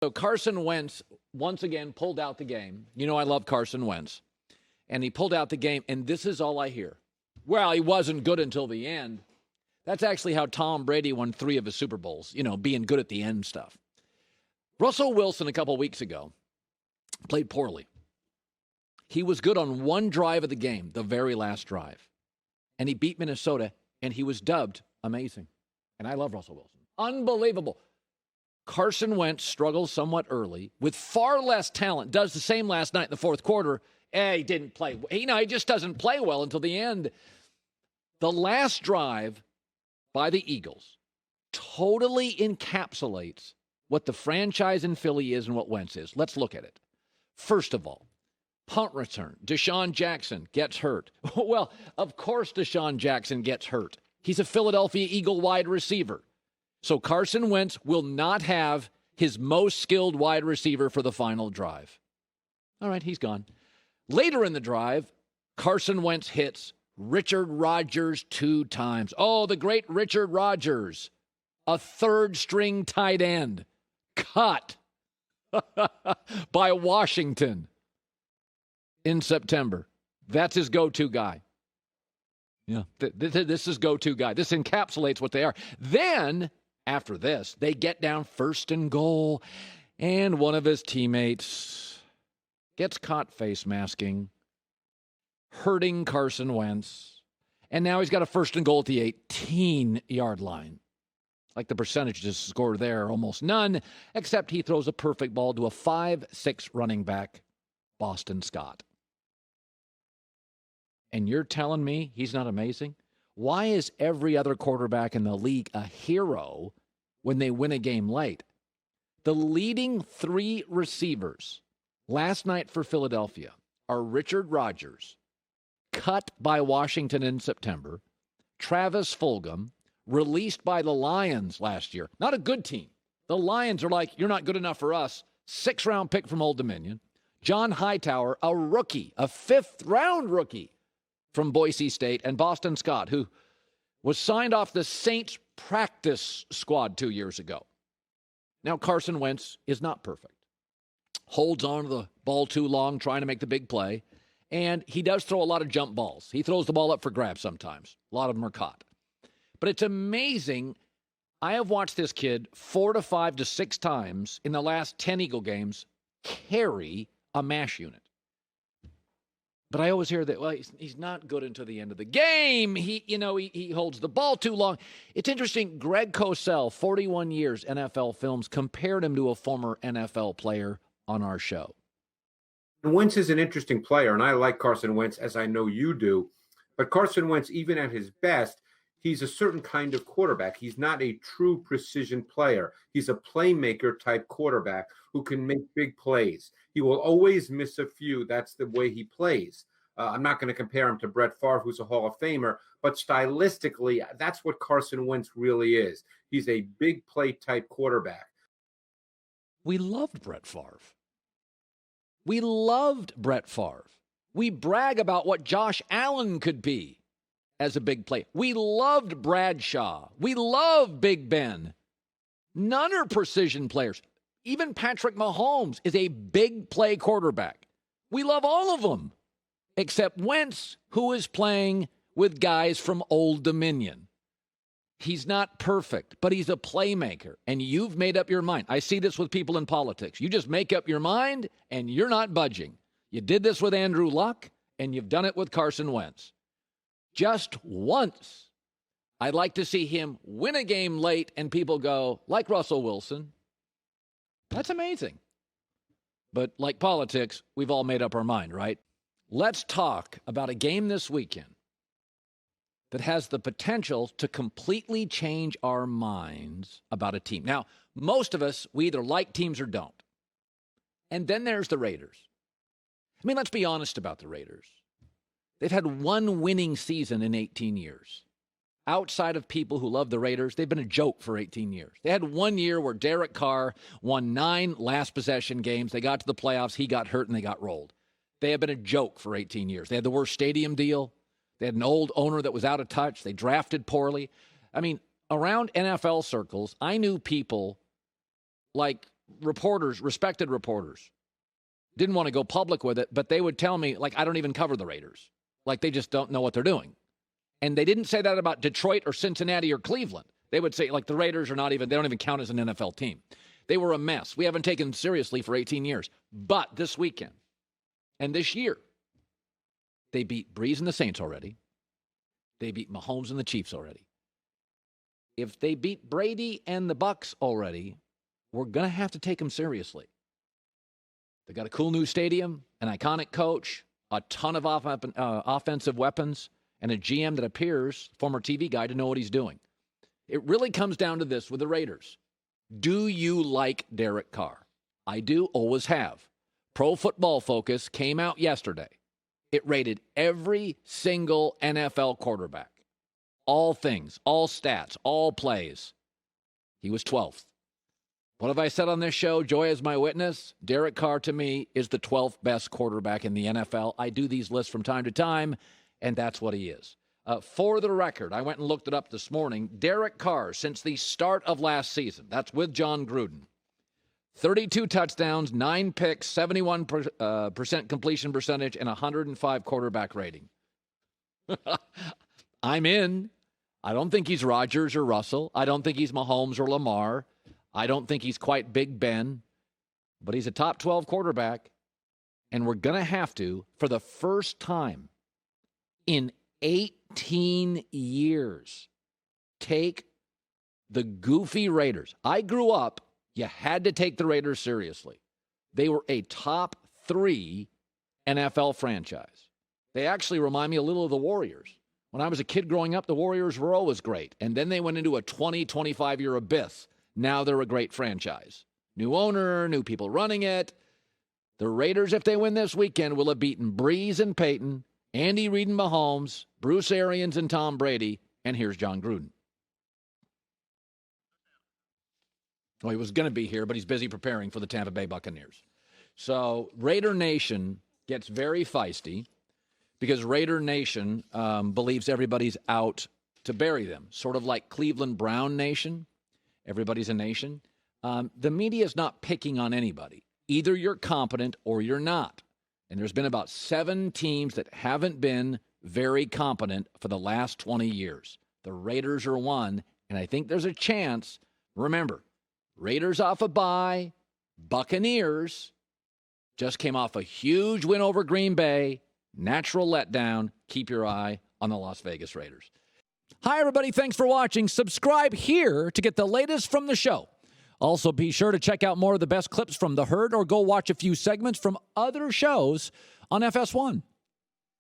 So Carson Wentz once again pulled out the game. You know I love Carson Wentz. And he pulled out the game, and this is all I hear. Well, he wasn't good until the end. That's actually how Tom Brady won 3 of his Super Bowls, being good at the end stuff. Russell Wilson a couple weeks ago played poorly. He was good on one drive of the game, the very last drive. And he beat Minnesota, and he was dubbed amazing. And I love Russell Wilson. Unbelievable. Carson Wentz struggles somewhat early with far less talent, does the same last night in the fourth quarter. He didn't play. He just doesn't play well until the end. The last drive by the Eagles totally encapsulates what the franchise in Philly is and what Wentz is. Let's look at it. First of all, punt return. Deshaun Jackson gets hurt. Well, of course Deshaun Jackson gets hurt. He's a Philadelphia Eagle wide receiver. So Carson Wentz will not have his most skilled wide receiver for the final drive. All right, he's gone. Later in the drive, Carson Wentz hits Richard Rodgers 2 times. Oh, the great Richard Rodgers, a third-string tight end, cut by Washington in September. That's his go-to guy. Yeah, this is go-to guy. This encapsulates what they are. Then, after this, they get down 1st and goal, and one of his teammates gets caught face masking, hurting Carson Wentz, and now he's got a 1st and goal at the 18-yard line. Like the percentage to score there, almost none, except he throws a perfect ball to a 5'6" running back, Boston Scott. And you're telling me he's not amazing? Why is every other quarterback in the league a hero when they win a game late? The leading 3 receivers last night for Philadelphia are Richard Rodgers, cut by Washington in September, Travis Fulgham, released by the Lions last year. Not a good team. The Lions are like, you're not good enough for us. 6th-round pick from Old Dominion. John Hightower, a rookie, a 5th-round rookie from Boise State, and Boston Scott, who was signed off the Saints practice squad 2 years ago. Now, Carson Wentz is not perfect. Holds on to the ball too long, trying to make the big play, and he does throw a lot of jump balls. He throws the ball up for grabs sometimes. A lot of them are caught. But it's amazing. I have watched this kid 4 to 5 to 6 times in the last 10 Eagle games carry a MASH unit. But I always hear that, well, he's not good until the end of the game. He holds the ball too long. It's interesting. Greg Cosell, 41 years NFL films, compared him to a former NFL player on our show. Wentz is an interesting player, and I like Carson Wentz, as I know you do. But Carson Wentz, even at his best, he's a certain kind of quarterback. He's not a true precision player. He's a playmaker type quarterback who can make big plays. He will always miss a few. That's the way he plays. I'm not going to compare him to Brett Favre, who's a Hall of Famer, but stylistically, that's what Carson Wentz really is. He's a big play type quarterback. We loved Brett Favre. We loved Brett Favre. We brag about what Josh Allen could be as a big play. We loved Bradshaw. We love Big Ben. None are precision players. Even Patrick Mahomes is a big play quarterback. We love all of them, except Wentz, who is playing with guys from Old Dominion. He's not perfect, but he's a playmaker, and you've made up your mind. I see this with people in politics. You just make up your mind, and you're not budging. You did this with Andrew Luck, and you've done it with Carson Wentz. Just once, I'd like to see him win a game late, and people go, like Russell Wilson. That's amazing. But like politics, we've all made up our mind, right? Let's talk about a game this weekend that has the potential to completely change our minds about a team. Now, most of us, we either like teams or don't. And then there's the Raiders. I mean, let's be honest about the Raiders. They've had one winning season in 18 years. Outside of people who love the Raiders, they've been a joke for 18 years. They had 1 year where Derek Carr won 9 last possession games. They got to the playoffs. He got hurt and they got rolled. They have been a joke for 18 years. They had the worst stadium deal. They had an old owner that was out of touch. They drafted poorly. I mean, around NFL circles, I knew people like reporters, respected reporters, didn't want to go public with it, but they would tell me, like, I don't even cover the Raiders. Like, they just don't know what they're doing. And they didn't say that about Detroit or Cincinnati or Cleveland. They would say, like, the Raiders are not even, they don't even count as an NFL team. They were a mess. We haven't taken them seriously for 18 years. But this weekend and this year, they beat Breeze and the Saints already. They beat Mahomes and the Chiefs already. If they beat Brady and the Bucs already, we're going to have to take them seriously. They got a cool new stadium, an iconic coach, a ton of offensive weapons, and a GM that appears, former TV guy, to know what he's doing. It really comes down to this with the Raiders. Do you like Derek Carr? I do, always have. Pro Football Focus came out yesterday. It rated every single NFL quarterback. All things, all stats, all plays. He was 12th. What have I said on this show? Joy is my witness. Derek Carr, to me, is the 12th best quarterback in the NFL. I do these lists from time to time, and that's what he is. For the record, I went and looked it up this morning. Derek Carr, since the start of last season, that's with John Gruden, 32 touchdowns, 9 picks, 71% completion percentage, and 105 quarterback rating. I'm in. I don't think he's Rodgers or Russell. I don't think he's Mahomes or Lamar. I don't think he's quite Big Ben, but he's a top 12 quarterback, and we're going to have to, for the first time in 18 years, take the goofy Raiders. I grew up, you had to take the Raiders seriously. They were a top 3 NFL franchise. They actually remind me a little of the Warriors. When I was a kid growing up, the Warriors were always great, and then they went into a 20, 25-year abyss. Now they're a great franchise. New owner, new people running it. The Raiders, if they win this weekend, will have beaten Breeze and Peyton, Andy Reid and Mahomes, Bruce Arians and Tom Brady, and here's John Gruden. Well, he was going to be here, but he's busy preparing for the Tampa Bay Buccaneers. So Raider Nation gets very feisty because Raider Nation believes everybody's out to bury them, sort of like Cleveland Brown Nation. Everybody's a nation. The media is not picking on anybody. Either you're competent or you're not. And there's been about 7 teams that haven't been very competent for the last 20 years. The Raiders are one, and I think there's a chance. Remember, Raiders off a bye. Buccaneers just came off a huge win over Green Bay. Natural letdown. Keep your eye on the Las Vegas Raiders. Hi, everybody. Thanks for watching. Subscribe here to get the latest from the show. Also, be sure to check out more of the best clips from The Herd or go watch a few segments from other shows on FS1.